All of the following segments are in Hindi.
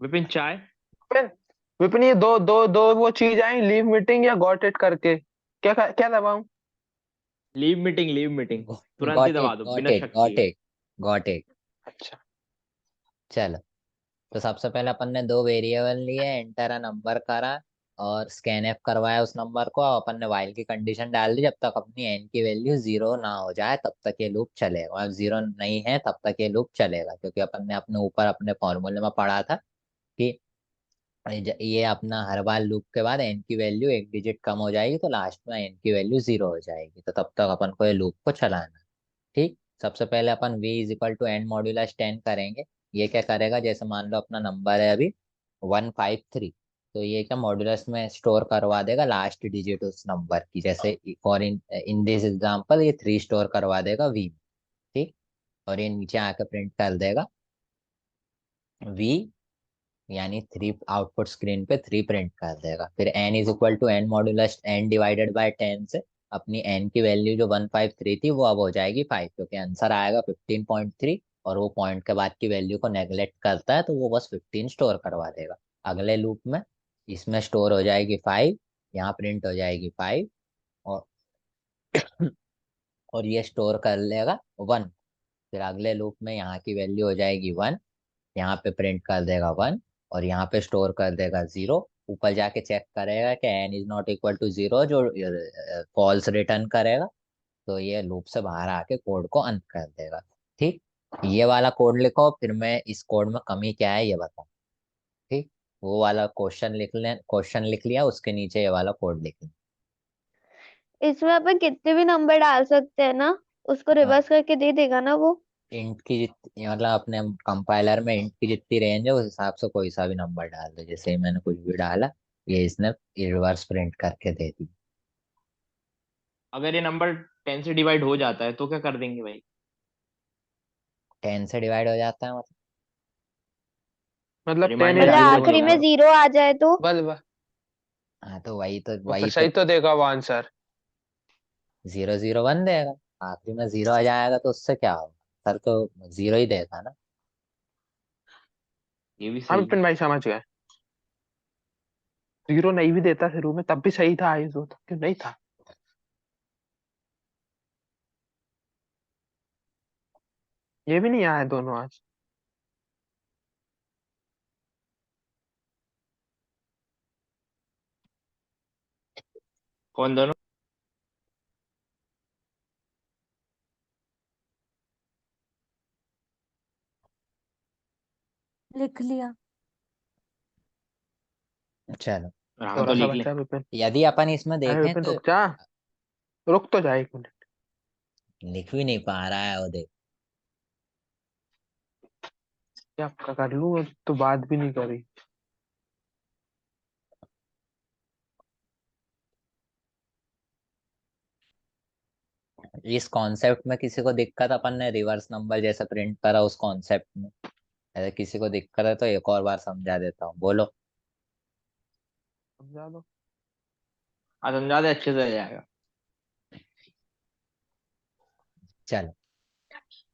विपिन चाय। विपिन, विपिन ये दो दो दो वो चीज आई, लीव मीटिंग या गॉट इट करके, क्या दबाऊं? Leave meeting, leave meeting. तुरंत ही हाँ। दबा दो बिना शक किए। Got it. अच्छा। चलो, तो सबसे पहले अपन ने दो वेरिएबल लिए, एंटर अ नंबर करा और स्कैन एफ करवाया उस नंबर को। अब अपन ने वाइल की कंडीशन डाल दी, जब तक अपनी एन की वैल्यू जीरो ना हो जाए तब तक ये लूप चलेगा, और जीरो नहीं है तब तक ये लूप चलेगा, क्योंकि अपन ने अपने ऊपर अपने फॉर्मूले में पढ़ा था कि ये अपना हर बार लूप के बाद एन की वैल्यू एक डिजिट कम हो जाएगी तो लास्ट में एन की वैल्यू जीरो हो जाएगी, तो तब तक अपन को ये लूप को चलाना है। ठीक। सबसे पहले अपन v is equal to n modulus 10 करेंगे। ये क्या करेगा, जैसे मान लो अपना नंबर है अभी 153, तो ये क्या मॉड्यूलस में स्टोर करवा देगा लास्ट डिजिट उस नंबर की, जैसे for in in this example ये 3 स्टोर करवा देगा v। ठीक। और ये नीचे आके प्रिंट कर देगा v, यानी 3 आउटपुट स्क्रीन पे 3 प्रिंट कर देगा। फिर n is equal to n modulus n divided by 10 से अपनी n की वैल्यू जो 153 थी वो अब हो जाएगी 5, क्योंकि आंसर आएगा 15.3, और वो पॉइंट के बाद की वैल्यू को नेग्लेक्ट करता है तो वो बस 15 स्टोर करवा देगा। अगले लूप में इसमें स्टोर हो जाएगी 5, यहाँ प्रिंट हो जाएगी 5, और और ये स्टोर कर लेगा 1। फिर अगले लूप में यहाँ की वैल्यू हो जाएगी 1, यहाँ पे प्रिंट कर देगा 1, और यहाँ पे स्टोर कर देगा 0। ऊपर जाके चेक करेगा कि n is not equal to 0, जो फॉल्स रिटर्न करेगा, तो ये लूप से बाहर आके कोड को अंत कर देगा। ठीक। ये वाला कोड लिखो, फिर मैं इस कोड में कमी क्या है ये बताऊँ। ठीक। वो वाला क्वेश्चन लिख लिया, उसके नीचे ये वाला कोड लिख लिया। इसमें अपन कितने भी नंबर डाल सकते हैं ना, उसको हाँ, रिवर्स करके दे देगा ना वो। इंट की जितनी मतलब अपने कंपाइलर में इंट की जितनी रेंज है उस हिसाब से कोई सा भी नंबर डाल दो, जैसे मैंने कुछ भी डाला ये इसने रिवर्स प्रिंट करके दे दी। अगर ये नंबर 10 से डिवाइड हो जाता है तो क्या कर देंगे भाई? 10 से डिवाइड हो जाता है मतलब? मतलब टेन रिमाइंडर इज मतलब डाल जीरो देंगे आखिरी ना। में होगा। जीरो आ जाए तो। बस बस। हाँ, तो वही तो तो फिर वही तो। सही तो देगा वो आंसर। 0 0 1 देगा। आखिरी में जीरो आ जाएगा तो उससे क्या होगा, सर तो जीरो ही देगा ना। ये भी हाँ सही है। विपिन भाई समझ गए। जीरो नहीं भी देता शुरू में तब भी सही था, आइस दो क्यों नहीं था। ये भी नहीं आया दोनों आज। कौन दोनों? लिख लिया। चलो, हम तो थोड़ा सा लिख लें। बच्चा विपिन। यदि अपन इसमें अरे देखें विपिन तो रुक जा, रुक तो जा 1 मिनट। लिख भी नहीं पा रहा है वो, देख। क्या कर लूं, तो बात भी नहीं करी। इस कॉन्सेप्ट में किसी को दिक्कत, अपन ने रिवर्स नंबर जैसे प्रिंट करा उस कॉन्सेप्ट में, अगर किसी को दिक्कत है तो एक और बार समझा देता हूँ, बोलो। समझा दो। आज समझा दे, अच्छे से आ जाएगा। चलो,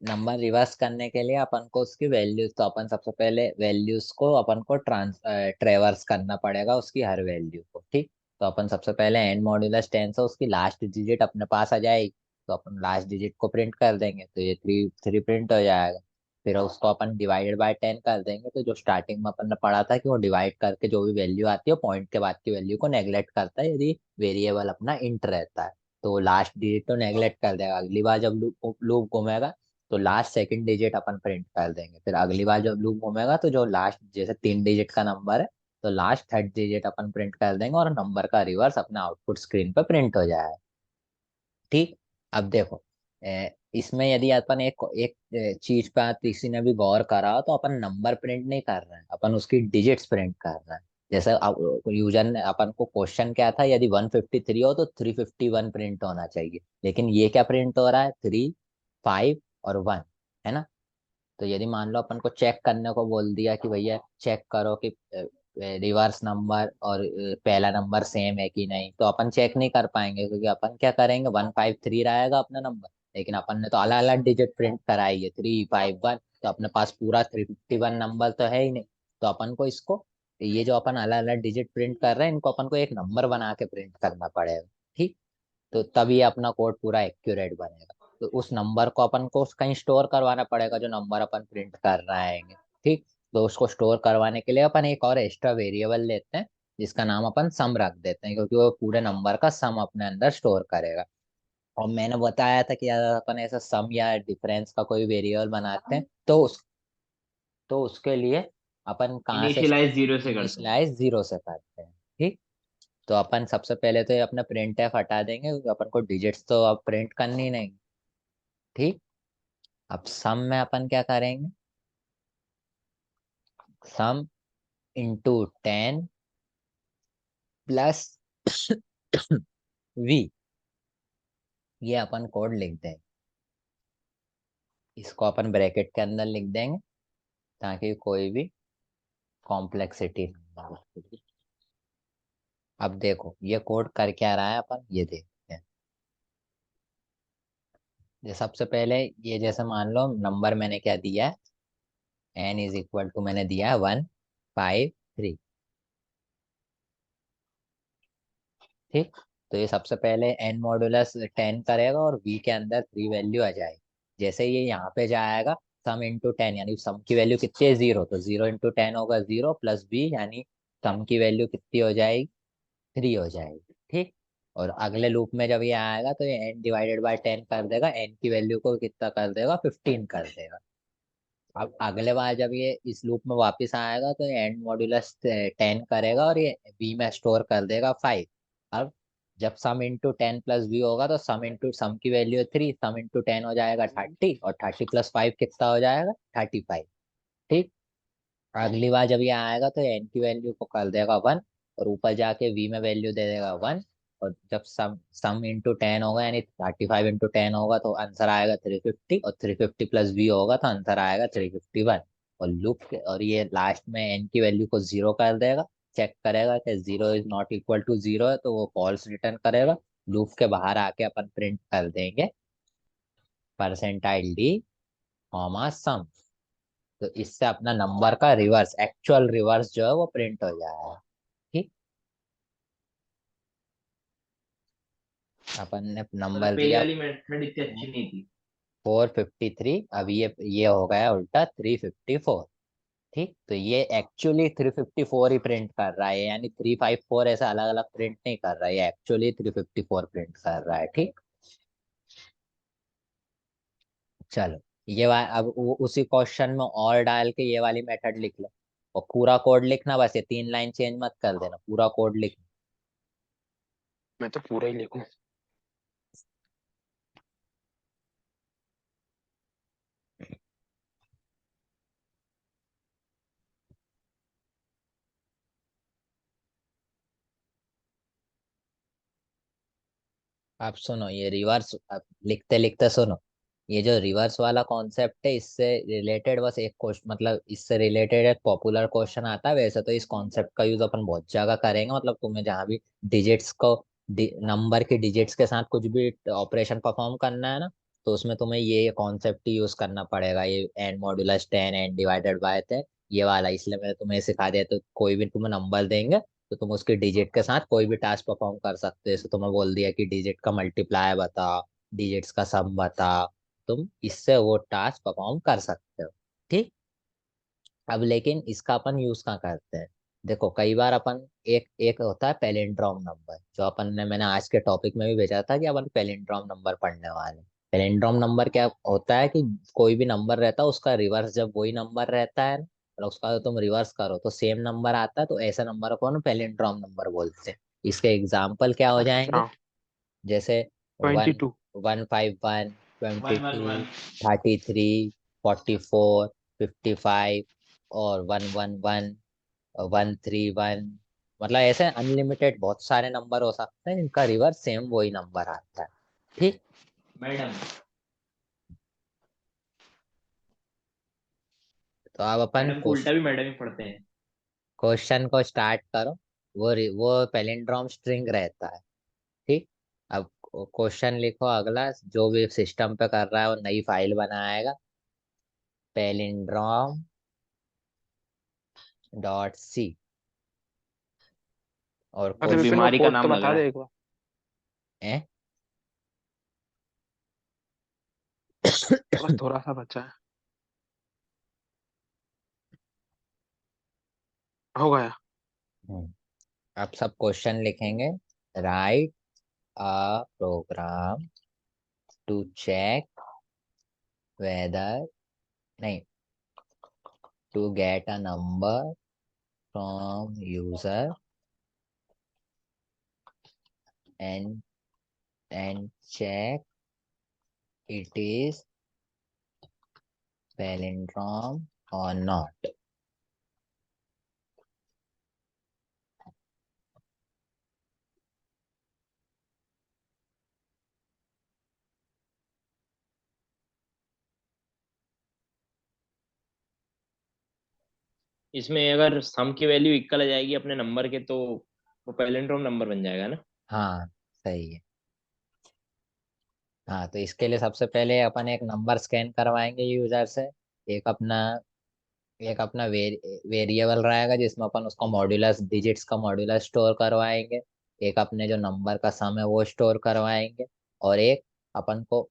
नंबर रिवर्स करने के लिए अपन को उसकी वैल्यूज, तो अपन सबसे पहले वैल्यूज को अपन को ट्रेवर्स करना पड़ेगा उसकी हर वैल्यू को। ठीक। तो अपन सबसे पहले एन मॉड्यूलस 10 से उसकी लास्ट डिजिट अपने पास आ जाएगी, तो अपन लास्ट डिजिट को प्रिंट कर देंगे तो ये थ्री थ्री प्रिंट हो जाएगा। फिर उसको अपन डिवाइडेड बाय 10 कर देंगे, तो जो स्टार्टिंग में अपन ने पढ़ा था कि वो डिवाइड करके जो भी वैल्यू आती है पॉइंट के बाद की वैल्यू को नेग्लेक्ट करता है यदि वेरिएबल अपना इंट रहता है, तो लास्ट डिजिट तो नेग्लेक्ट कर देगा। अगली बार जब लूप लूप घूमेगा तो लास्ट सेकंड डिजिट अपन प्रिंट कर देंगे। फिर अगली बार जब लूप घूमेगा तो जो लास्ट जैसे 3 डिजिट का नंबर है तो लास्ट थर्ड डिजिट अपन प्रिंट कर देंगे, और नंबर का रिवर्स अपने आउटपुट स्क्रीन पर प्रिंट हो जाएगा। ठीक। अब देखो, इसमें यदि अपन एक एक चीज पे किसी ने भी गौर करा हो, तो अपन नंबर प्रिंट नहीं कर रहे हैं, अपन उसकी डिजिट्स प्रिंट कर रहे हैं। जैसे अब यूजर ने अपन को क्वेश्चन क्या था, यदि 153 हो तो 351 प्रिंट होना चाहिए, लेकिन ये क्या प्रिंट हो रहा है, 3 5 और 1, है ना। तो यदि मान लो अपन को चेक करने को बोल दिया कि भैया चेक करो कि रिवर्स नंबर और पहला नंबर सेम है कि नहीं, तो अपन चेक नहीं कर पाएंगे, क्योंकि अपन क्या करेंगे, 153 रहेगा अपना नंबर, लेकिन अपन ने तो अलग अलग डिजिट प्रिंट कराई है, 3 5 1, तो अपने पास पूरा 351 नंबर तो है ही नहीं। तो अपन को इसको, ये जो अपन अलग अलग डिजिट प्रिंट कर रहे हैं, इनको अपन को एक नंबर बना के प्रिंट करना पड़ेगा। ठीक, तो तभी अपना कोड पूरा एक्यूरेट बनेगा। तो उस नंबर को अपन को कहीं स्टोर करवाना पड़ेगा, जो नंबर अपन प्रिंट कर रहे हैं। ठीक, तो उसको स्टोर करवाने के लिए अपन एक और एक्स्ट्रा वेरिएबल लेते हैं, जिसका नाम अपन सम रख देते हैं, क्योंकि वो पूरे नंबर का सम अपने अंदर स्टोर करेगा। और मैंने बताया था कि अगर अपन ऐसा सम या डिफरेंस का कोई वेरिएबल बनाते हैं, तो उसके लिए अपन कहाँ से इनिशियलाइज जीरो से करते हैं। इनिशियलाइज जीरो से करते हैं। ठीक, तो अपन सबसे पहले तो ये अपना प्रिंट एफ हटा देंगे, क्योंकि अपन को डिजिट्स तो अब प्रिंट करनी नहीं। ठीक, अब सम में अपन क्या करेंगे, सम इंटू 10 प्लस वी, ये अपन कोड लिख देंगे। इसको अपन ब्रैकेट के अंदर लिख देंगे, ताकि कोई भी कॉम्प्लेक्सिटी ना हो। अब देखो ये कोड कर क्या रहा है, अपन ये देखते हैं। ये सबसे पहले, ये जैसे मान लो नंबर मैंने क्या दिया है, n इज इक्वल टू मैंने दिया है 153। ठीक, तो ये सबसे पहले n मॉडुलस 10 करेगा और v के अंदर 3 वैल्यू आ जाएगी। जैसे ये यहाँ पे जाएगा, सम इंटू 10, यानी सम की वैल्यू कितनी है, 0, तो 0 इंटू 10 होगा 0 प्लस v, यानी सम की वैल्यू कितनी हो जाएगी, 3 हो जाएगी। ठीक, और अगले लूप में जब ये आएगा तो ये n डिवाइडेड बाय 10 कर देगा, n की वैल्यू को कितना कर देगा, 15 कर देगा। अब अगले बार जब ये इस लूप में वापस आएगा तो ये एंड मॉड्यूलस 10 करेगा और ये v में स्टोर कर देगा 5। अब जब सम इंटू 10 प्लस वी होगा, तो सम इंटू सम की वैल्यू 3, सम इंटू 10 हो जाएगा 30, और 30 प्लस 5 कितना हो जाएगा, 35। ठीक, अगली बार जब ये आएगा तो एन की वैल्यू को कर देगा 1, और ऊपर जाके वी में वैल्यू दे देगा 1। और जब सम इंटू 10 होगा, यानी 35 इंटू 10 होगा, तो आंसर आएगा 350, और 350 प्लस वी होगा तो आंसर आएगा 351। और लूप के, और ये लास्ट में एन की वैल्यू को 0 कर देगा, चेक करेगा कि 0 इज नॉट इक्वल टू 0 है, तो वो फॉल्स रिटर्न करेगा। लूप के बाहर आके अपन प्रिंट कर देंगे परसेंटाइल डी कॉमा सम। तो इससे अपना नंबर का रिवर्स, एक्चुअल रिवर्स जो है वो प्रिंट हो जाएगा। ठीक, अपन ने मतलब नंबर पहली दिया वाली मेथड इतनी अच्छी नहीं थी। 453, अब ये हो गया उल्टा 354। ठीक, तो ये एक्चुअली 354 ही प्रिंट कर रहा है, यानी 354 ऐसा अलग अलग प्रिंट नहीं कर रहा है, ये एक्चुअली 354 प्रिंट कर रहा है। ठीक, चलो अब उसी क्वेश्चन में और डाल के ये वाली मेथड लिख लो, और पूरा कोड लिखना, बस ये 3 लाइन चेंज मत कर देना, पूरा कोड लिख। मैं तो पूरा ही लिखूं। आप सुनो, ये रिवर्स, अब लिखते लिखते सुनो। ये जो रिवर्स वाला कॉन्सेप्ट है, इससे रिलेटेड बस एक क्वेश्चन, मतलब इससे रिलेटेड एक पॉपुलर क्वेश्चन आता है। वैसे तो इस कॉन्सेप्ट का यूज अपन बहुत जगह करेंगे, मतलब तुम्हें जहाँ भी डिजिट्स को, नंबर की डिजिट्स के साथ कुछ भी ऑपरेशन परफॉर्म करना है ना, तो उसमें तुम्हें ये कॉन्सेप्ट ही यूज करना पड़ेगा, ये n modulus 10, n divided by 10, ये वाला। इसलिए मैंने तुम्हें सिखा दिया। तो कोई भी तुम्हें नंबर देंगे, तो तुम उसके डिजिट के साथ कोई भी टास्क परफॉर्म कर सकते हो। जैसे तुम्हें बोल दिया कि डिजिट का मल्टीप्लाई बता, डिजिट्स का सम बता, तुम इससे वो टास्क परफॉर्म कर सकते हो। ठीक, अब लेकिन इसका अपन यूज कहाँ करते हैं, देखो कई बार अपन, एक एक होता है पैलिंड्रोम नंबर, जो अपन ने, मैंने आज के टॉपिक में भी भेजा था कि अपन पैलिंड्रोम नंबर पढ़ने वाले हैं। पैलिंड्रोम नंबर क्या होता है कि कोई भी नंबर रहता है, उसका रिवर्स जब वही नंबर रहता है, और उसका तुम रिवर्स करो तो सेम नंबर आता है, तो ऐसा नंबर को हम पैलिंड्रोम नंबर बोलते हैं। इसके एग्जाम्पल क्या हो जाएंगे, अच्छा। जैसे 22। 1, 151, twenty one one two one 33, 44, 55, और 111, 131, मतलब ऐसे अनलिमिटेड बहुत सारे नंबर हो सकते हैं जिनका रिवर्स सेम वही नंबर आता है। ठीक, मैडम। तो अब अपन मैडम को उल्टा भी मैडम ही पढ़ते हैं। क्वेश्चन को स्टार्ट करो। वो पैलिंड्रोम स्ट्रिंग रहता है। ठीक, अब क्वेश्चन लिखो अगला, जो भी सिस्टम पे कर रहा है वो नई फाइल बनाएगा, पैलिंड्रोम डॉट सी। और अरे ये विपिन, वो बीमारी का कोड तो नाम लग बता रहा दे है। एक बार। है बस थोड़ा सा बचा है। हो गया। अब सब क्वेश्चन लिखेंगे। Write a program to check weather, नहीं, to get a number from user and check it is palindrome or not. इसमें अगर सम की वैल्यू इक्वल आ जाएगी अपने नंबर के, तो वो पैलिंड्रोम नंबर बन जाएगा ना। हाँ, सही है। हाँ, तो इसके लिए सबसे पहले अपन एक नंबर स्कैन करवाएंगे यूजर से। एक अपना एक अपना वेरिएबल रहेगा जिसमें अपन उसका मॉड्यूलस, डिजिट्स का मॉड्यूलस स्टोर करवाएंगे। एक अपने जो नंबर का सम है वो स्टोर करवाएंगे। और एक अपन को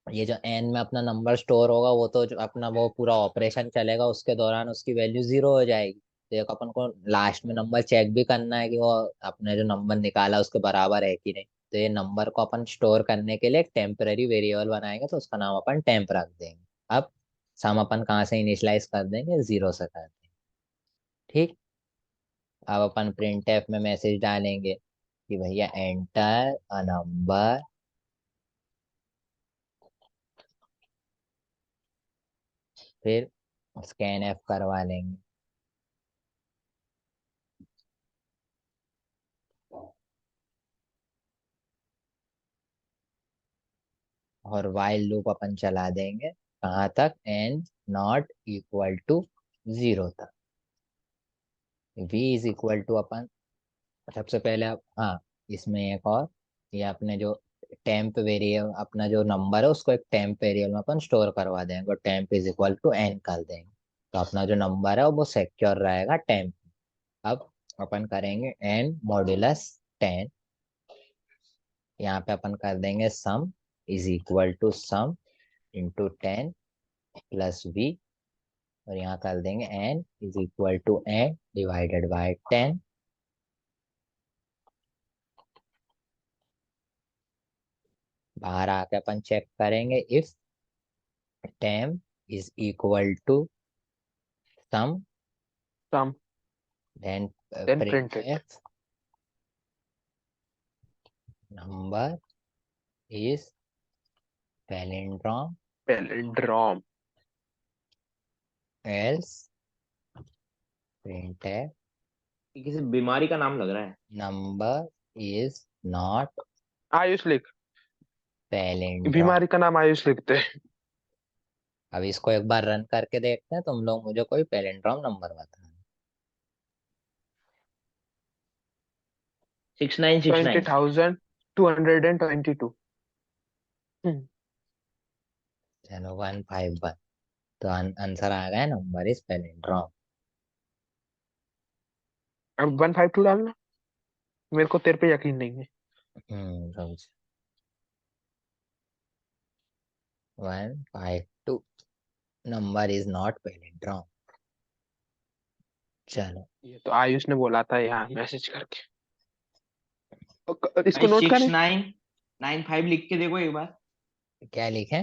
ये जो एन में अपना नंबर स्टोर होगा, वो तो जो अपना वो पूरा ऑपरेशन चलेगा उसके दौरान उसकी वैल्यू 0 हो जाएगी। तो एक अपन को लास्ट में नंबर चेक भी करना है कि वो अपने जो नंबर निकाला उसके बराबर है कि नहीं। तो ये नंबर को अपन स्टोर करने के लिए एक टेम्पररी वेरिएबल बनाएंगे, तो उसका नाम अपन टेम्प रख देंगे। अब सम अपन कहाँ से इनिशियलाइज कर देंगे, 0 से कर देंगे। ठीक। अब अपन प्रिंट एफ में मैसेज डालेंगे कि भैया एंटर अ नंबर, फिर स्कैन एफ करवा लेंगे। और वाइल लूप अपन चला देंगे कहाँ तक, एन नॉट इक्वल टू 0 तक। v इज इक्वल टू अपन सबसे पहले हाँ, इसमें एक और, ये अपने जो टेम्प वेरिएबल, अपना जो नंबर है उसको एक टेम्प वेरिएबल में अपन स्टोर करवा देंगे और temp is equal to n कर देंगे। तो अपना जो नंबर है वो सिक्योर रहेगा टेम्प। अब अपन करेंगे एन मॉड्यूलस 10। यहाँ पे अपन कर देंगे sum is equal to sum into 10 plus v. और यहाँ कर देंगे n is equal to n divided by 10। बाहर आके अपन चेक करेंगे if temp is equal to sum, sum. Then then print print it. If number is palindrome palindrome. Else print f ये किसी बीमारी का नाम लग रहा है। नंबर इज नॉट आयुष लिख। पैलिंड्रोम। बीमारी का नाम आयुष लिखते हैं। अब इसको एक बार रन करके देखते हैं, तुम लोग मुझे कोई पैलिंड्रोम नंबर बताना। 6969। 20,222। चलो 151। तो आंसर आ गया, नंबर इज पैलिंड्रोम। अब 152 डालना। मेरे को तेरे पे यकीन नहीं है। समझ। 152 नंबर इज नॉट पैलिंड्रोम। चलो। ये तो आयुष ने बोला था यहाँ मैसेज करके। इसको भाई नोट सिक्स करें। नाइन नाइन फाइव लिख के देखो एक बार। क्या लिखे?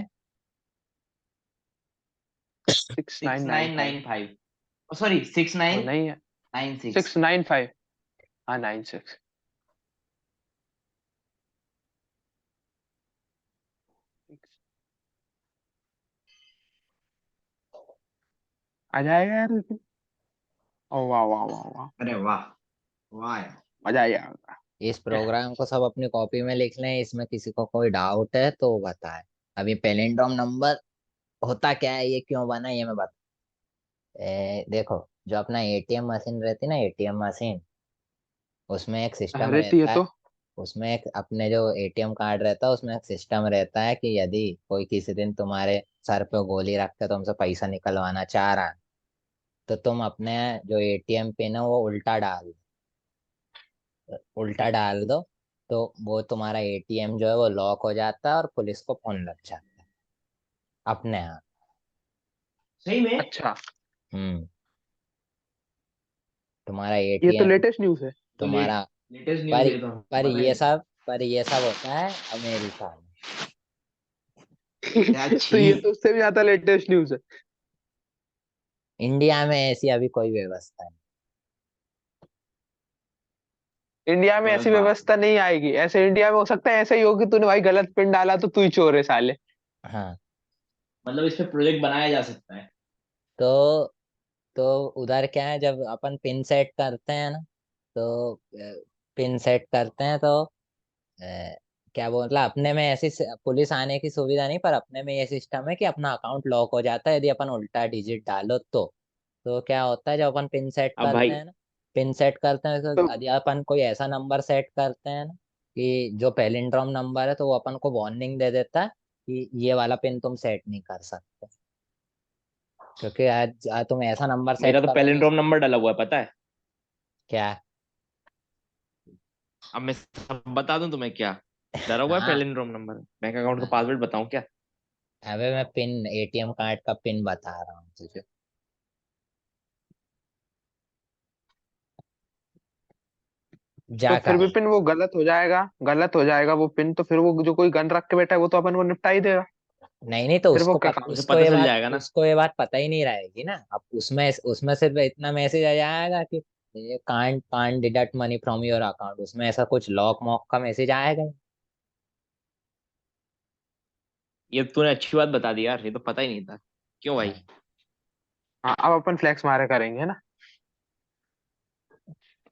Six six nine nine nine five nine five sorry six nine नहीं है। Nine six 695। हाँ 96। आ जाएगा यार लेकिन। ओ वाह वाह वाह वाह। अरे वाह, वाह यार। मजा आ जाएगा। इस प्रोग्राम को सब अपनी कॉपी में लिख लें, इसमें किसी को कोई डाउट है तो बताएं। अभी पैलिंड्रोम नंबर होता क्या है, ये क्यों बना, ये मैं बता। देखो, जो अपना एटीएम मशीन रहती है ना, एटीएम मशीन, उसमें एक सिस्टम रहती है रहता है। तो। उसमें एक अपने जो एटीएम कार्ड रहता है उसमें एक सिस्टम रहता है कि यदि कोई किसी दिन तुम्हारे सर पे गोली रख के तुमसे पैसा निकलवाना चाह रहा है, तो तुम अपने जो एटीएम पिन है वो उल्टा डाल दो, तो वो तुम्हारा एटीएम जो है वो लॉक हो जाता है और पुलिस को फोन लग जाता है अपने आप। सही में? अच्छा, हम्म। तुम्हारा ये तो एटीएम लेटेस्ट न्यूज़ है। तो लेट तुम्हारा लेटेस्ट न्यूज़ पर है, तो पर पता ही ये नहीं था। सब पर ये सब होता है अमेरिका में। क्या तो छी। ये तो उससे भी ज्यादा लेटेस्ट न्यूज़ है। इंडिया में ऐसी अभी कोई व्यवस्था नहीं। इंडिया में गलत ऐसी बात है। व्यवस्था नहीं आएगी। ऐसे इंडिया में हो सकता है ऐसा ही हो कि तूने भाई गलत पिन डाला तो तू ही चोर है साले। हाँ। मतलब इस पे प्रोजेक्ट बनाया जा सकता है। तो तो उधर क्या है, जब अपन पिन सेट करते हैं ना, तो पिन सेट करते हैं तो क्या मतलब अपने में ऐसी पुलिस आने की सुविधा नहीं, पर अपने में ये सिस्टम है कि अपना अकाउंट लॉक हो जाता है यदि अपन उल्टा डिजिट डालो तो क्या होता है, जब अपन पिन सेट अब करते भाई, हैं ना, पिन सेट करते हैं तो तो यदि अपन कोई ऐसा नंबर सेट करते हैं ना कि जो पैलिंड्रोम नंबर है, तो वो अपन को वार्निंग दे देता है कि ये वाला पिन तुम सेट नहीं कर सकते, क्योंकि आज तुम ऐसा नंबर सेट मेरा तो करोगे। पैलिंड्रोम नंबर डाला हुआ है, पता है। क्या? अब मैं सब बता दूं तुम्हें क्या? डरा हुआ है हाँ। पैलिंड्रोम नंबर, बैंक अकाउंट का हाँ। पासवर्ड बताऊं क्या? अबे मैं पिन एटीएम कार्ड का पिन बता रहा हूँ तुझे। तो जा फिर भी कर। पिन वो गलत हो जाएगा वो पिन। तो फिर वो जो कोई गन रख के बैठा है वो तो अपन को निपटा ही देगा। नहीं नहीं, तो फिर वो क्या काम। उसे पता चल जाएगा ना। उसको ये बात पता ही नहीं रहेगी ना। अब उसमें उसमें सिर्फ इतना मैसेज आ जाएगा कि ये can't can't deduct money from your account, उसमें ऐसा कुछ लॉक मॉक का मैसेज आएगा ही। ये तूने अच्छी बात बता दी यार, ये तो पता ही नहीं था। क्यों भाई? हाँ। हाँ, अब अपन फ्लैक्स मारे करेंगे ना।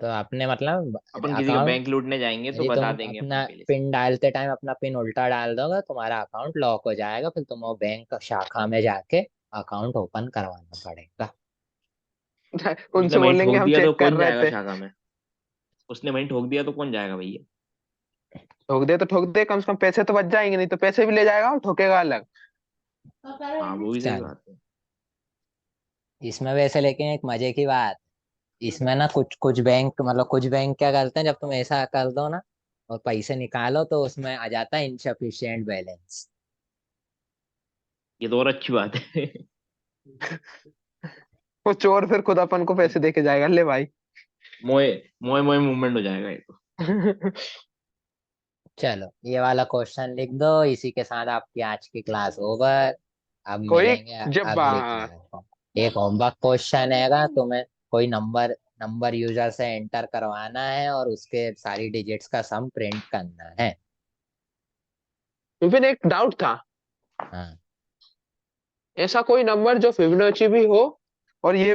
तो अपने मतलब अपन किसी का अकाउंट, बैंक लूटने जाएंगे तो यदि बता तुम देंगे अपन अपना पहले से। पिन डालते टाइम अपना पिन उल्टा डाल दोगे, तुम्हारा अकाउंट लॉक हो जाएगा, फिर तुम वो बैंक शाखा में जाके अकाउंट ओपन करवाना पड़ेगा। उसने उनसे वहीं बोलेंगे ठोक हम दिया तो चेक कर कौन रहे जाएगा थे। शाखा में? उसने वहीं ठोक दिया तो कौन जाएगा भैया? ठोक दे तो ठोक दे, कम से कम पैसे तो बच जाएंगे। नहीं तो पैसे भी ले जाएगा और ठोकेगा अलग। हाँ, वो भी सही चल, बात है। इसमें वैसे लेकिन एक मजे की बात, इसमें ना कुछ कुछ बैंक मतलब कुछ बैंक क्या करते हैं, जब तुम ऐसा कर दो ना और पैसे निकालो तो उसमें आ जाता है इनसफिशिएंट बैलेंस। ये तो और अच्छी बात है। वो चोर फिर खुद अपन को पैसे दे के जाएगा, ले भाई। मोए मोए मोए मूवमेंट हो जाएगा ये तो। चलो ये वाला क्वेश्चन लिख दो, इसी के साथ आपकी आज की क्लास ओवर। अब कोई मिलेंगे जब अगली क्लास में। एक होमवर्क क्वेश्चन हैगा, तुम्हें कोई नंबर नंबर यूजर से एंटर करवाना है और उसके सारी डिजिट्स का सम प्रिंट करना है। विपिन एक डाउट था। हाँ। ऐसा कोई नंबर जो फिबोनाची भी हो और ये भी